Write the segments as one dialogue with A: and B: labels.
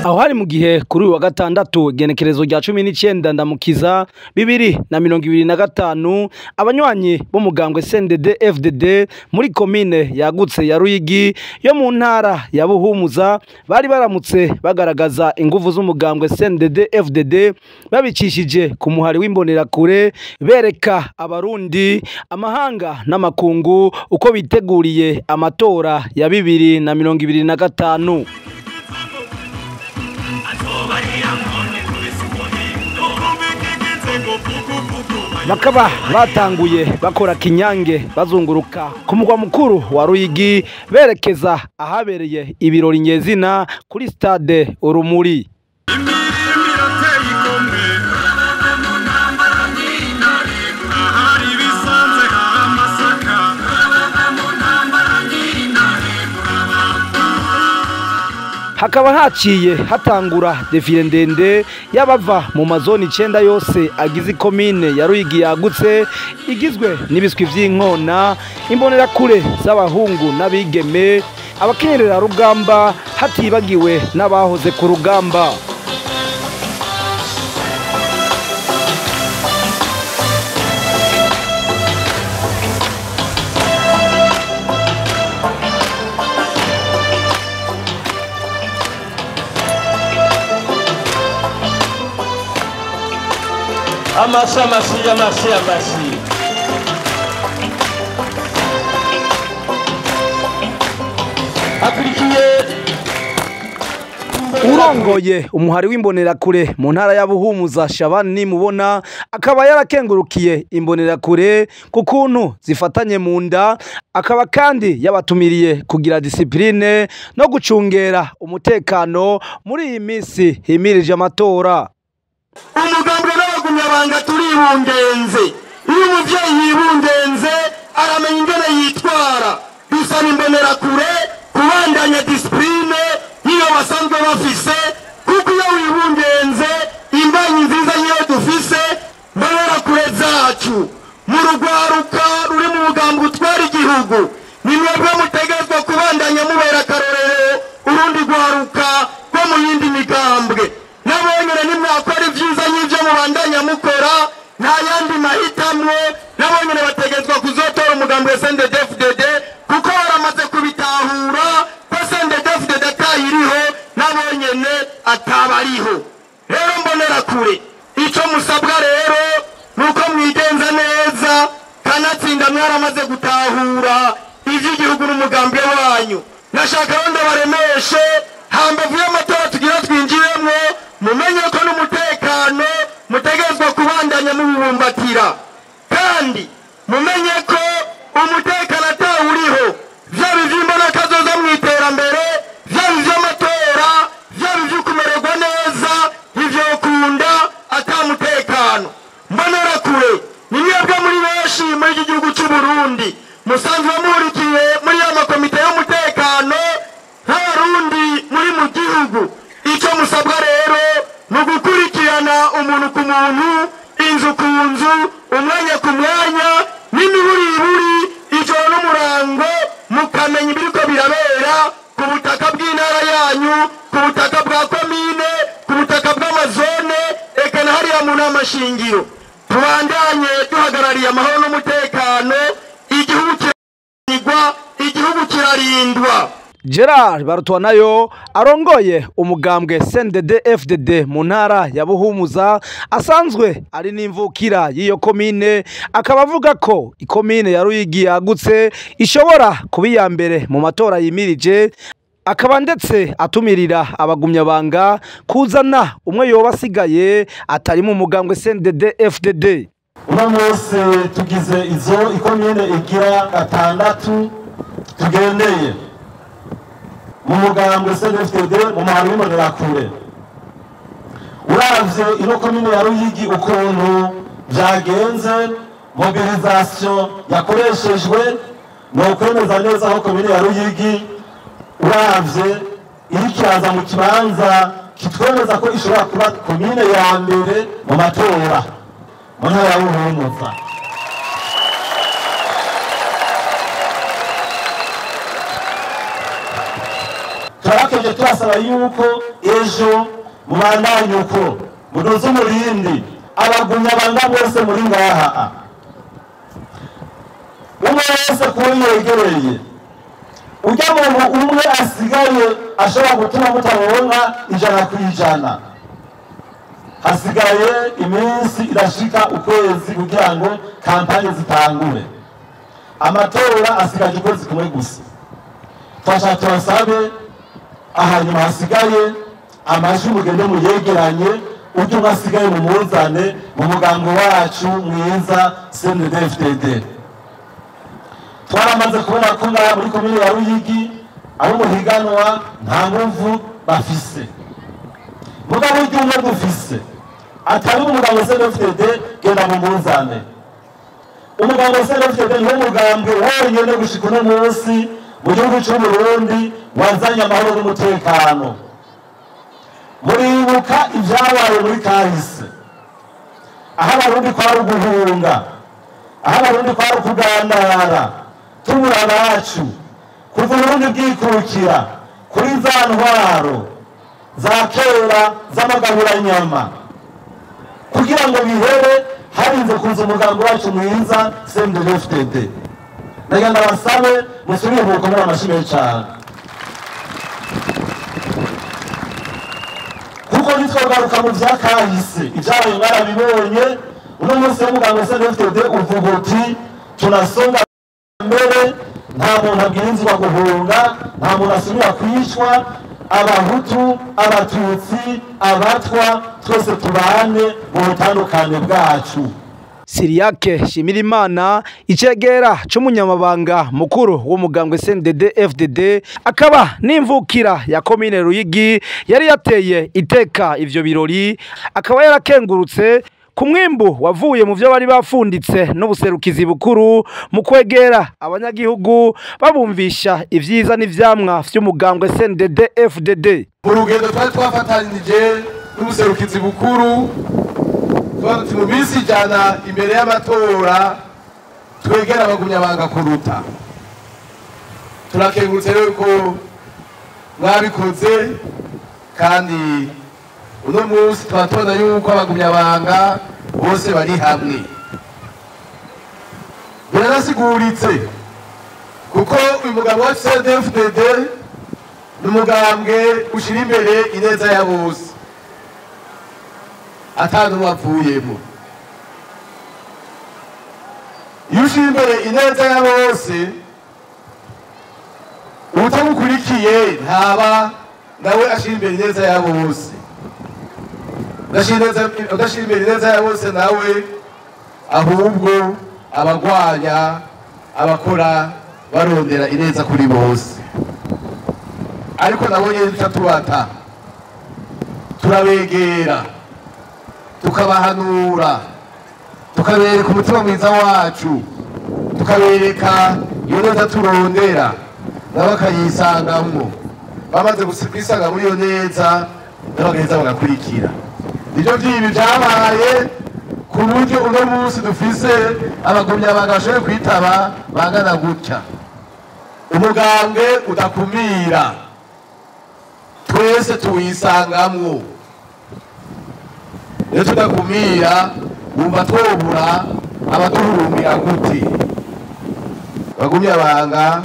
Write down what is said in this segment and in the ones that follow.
A: aho hari mu gihe kuri uyu wa gatandatu igenekerezo rya 19 ndamukiza 2025 abanywanyi bo mugambwe CNDD FDD muri komine yagutse ya Ruyigi yo mu ntara ya Buhumuza bari baramutse bagaragaza inguvu z'umugambwe CNDD FDD babicishije ku muhari w'imbonerakure bereka abarundi amahanga n'amakungu uko biteguriye amatora ya 2025. Bakaba batanguye bakora kinyange bazunguruka ku mugwa mukuru wa Ruyigi berekeza ahabereye ibirori nyezina kuri stade Urumuri. Hakaba haciye hatangura defile ndende y'abava mu mazoni 9 yose agize komine ya Ruyigi yagutse igizwe n'ibiswi vy'inkona imbonerakure z'abahungu n'abigeme abakenyerera rugamba hatibagiwe n'abahoze ku rugamba.
B: Amasi.
A: Urongoye umuhari w'imbonerakure mu ntara ya Buhumuza Shabani Nimubona akaba yarakengurukiye imbonerakure ku kuntu zifatanye mu nda akaba kandi yabatumiriye kugira discipline no gucungera umutekano muri iyi minsi himirije amatora.
C: Umugambwe n'abagumyabanga turibungenze iyo umuvyeyi yibungenze aramenya ingene yitwara bisaba imbonerakure kubandanya discipline iyo basanzwe bafise kuko iyo wibungenze imbanyi nziza niyo dufise mbonerakure zacu mu rugwaruka ruri mu mugambwe utwara igihugu nimwebwe mutegerezwa kubandanya mubera akarorero urundi rwaruka rwo mu yindi migambwe nabonyere nimwakora ivyiza n'ivyo mubandanya mukora nta yandi mahitamwe nabonyere bategezwa kuzotora umugambwe CNDD FDD kuko baramaze kubitahura ko CNDD FDD atayiriho nabonyene atabariho. Rero mbonerakure ico musabwa rero nuko mwigenza neza kanatsinda mwaramaze gutahura ivy'igihugu n'umugambwe wanyu. Nashaka wenda baremeshe hambavu y'amatora tugira twinjiremwo mumenye ko n'umutekano mutegezwa kubandanya mubumbatira kandi mumenye ko umutekano atawuriho vyaba ivy'imbona kazoza mw'iterambere vyaba ivy'amatora vyaba ivy'ukumererwa neza ivyokunda atamutekano. Mbonerakure nimwebwe muri benshi muri iki gihugu c'u Burundi musanzwe muhurikiye muri ya makomite y'umutekano nk'abarundi muri mu gihugu. Ico musabwa rero nugukurikirana umuntu ku muntu inzu ku nzu umwanya ku mwanya n'imiburiburi ijoro n'umurango mukamenya ibiriko birabera ku butaka bw'intara yanyu ku butaka bwa komine ku butaka bw'amazone eka na hariya mu nama shingiro. Tubandanye duhagarariye amahoro n'umutekano igihugu kirarindwa igihugu kirarindwa.
A: Gerard Barutwanayo arongoye umugambwe CNDD FDD mu ntara ya Buhumuza asanzwe ari n'imvukira y'iyo komine akaba avuga ko ikomine ya Ruyigi yagutse ishobora kuba iya mbere mu matora yimirije akaba ndetse atumirira abagumyabanga kuzana umwe yoba asigaye atari mu mugambwe CNDD FDD.
B: Uno munsi tugize izo ikomine igira 6 tugendeye mu mugambwe CNDD FDD mu muhari w'imbonerakure. Uravye ino komine ya Ruyigi ukuntu vyagenze mobilisation yakoreshejwe no kwemeza neza aho komine ya Ruyigi
C: uravye irikiraza mu kibanza kitwemeza ko ishobora kuba komine ya mbere mu matora mu ntara ya Buhumuza. Turakeje turasaba yuko ejo mubandanye uko mudoze umurindi abagumya banga bose muri ngaha, umwe wese kuyegereye ujya muntu umwe asigaye ashobora gutuma mutaronka 100%. Hasigaye iminsi irashika ukwezi kugira ngo kampanye zitangure. Amatora asigaje ukwezi kumwe gusa. Twashaka tubasabe ahanyuma hasigaye amajwi mugende muyegeranye ujye mwasigaye mu muzane mu mugambo wacu mwiza CNDD-FDD. Twaramaze kubona ko ngaha muri komine ya Ruyigi abo muhiganwa nta nguvu bafise. Mugabo ujye dufise atari umugambo CNDD-FDD genda mu muzane. Umugambo CNDD-FDD ni umugambo wonyene gushika uno munsi mu gihugu cy'u Burundi wazanye amahoro n'umutekano. Muribuka ibyabaye muri kahise, aho abarundi kwari uguhunga, aho abarundi kwari ukugandara tubura abacu, kuva Uburundi bwikukira kuri za ntwaro za kera z'amagaburanyama, kugira ngo bihere harinze kuza umugambi wacu mwiza CNDD-FDD. Nagira ndabasabe musubire mu gukomera amashyi menshi cyane, kuko nitwogaruka mu vyakahise ibyabaye mwarabibonye. Uno munsi w'umugambi CNDD-FDD uvuga uti tunasonga mbere, nta muntu abwirizwa guhunga, nta muntu asubira kwicwa, abahutu abatutsi abatwa twese tubane mu butandukane bwacu.
A: Siriake Shimirimana icegera c'umunyamabanga mukuru w'umugambwe CNDD-FDD akaba n'imvukira ya komine Ruyigi yari yateye iteka ivyo birori, akaba yarakengurutse ku mwimbu wavuye mu byo bari bafunditse n'ubuserukizi bukuru mu kwegera abanyagihugu babumvisha ivyiza n'ivyamwa vy'umugambwe CNDD-FDD.
D: Urugendo twari twafatanije n'ubuserukizi bukuru twari mu minsi ijana imbere y'amatora twegera abagumyabanga kuruta. Turakengurutse rero ko mwabikoze, kandi uno munsi twatona yuko abagumyabanga bose bari hamwe. Biranasiguritse kuko uyu mugabo wa CNDD-FDD n'umugambwe ushira imbere ineza ya bose atanu wapfuyemo. Iyo ushira imbere ineza ya bose utamukurikiye ntaba nawe ashira imbere ineza ya bose. Udashira imbere ineza ya bose nawe ahubwo abagwanya abakora barondera ineza kuri bose. Ariko nabonye tutatubata, turabegera tukabahanura, tukabereka umutima mwiza wacu, tukabereka iyo neza turondera nabo bakayisangamwo. Bamaze kwisanga muri iyo neza n'abagaheza bagakurikira. Nivyo vyibi vyabaye ku buryo uno munsi dufise abagumyabanga bashoboye kwitaba bangana gutya. Umugambwe udakumira, twese tuwisangamwo. Iyo tudakumira wumva twobura abaduhurumbira gute? Abagumyabanga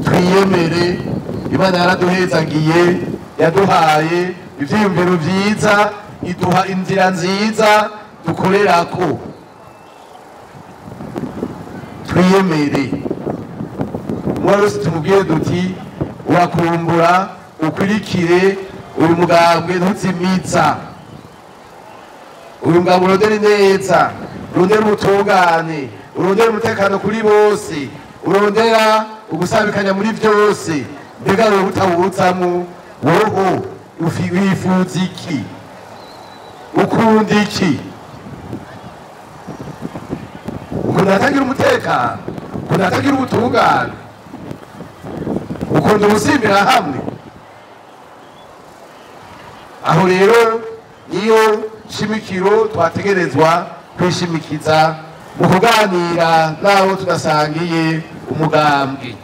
D: twiyemere, Imana yaraduhezagiye, yaduhaye ivyiyumviro vyiza, iduha inzira nziza dukorerako. Twiyemere, umwe wese tumubwire duti urakumbura ukurikire uyu mugambwe ntuzimiza. Uyu mugambwe urondera neza, urondera ubutungane, urondera umutekano kuri bose, urondera ugusabikanya muri vyose. Mbega wowe utawuzamwo, wowe wifuza iki? Ukunda iki? ukunda atagira umutekano, ukunda atagira ubutungane, dukunda ubusimbira hamwe. Aho rero niyo shimikiro twategerezwa kwishimikiza mu kuganira n'abo tudasangiye umugambi.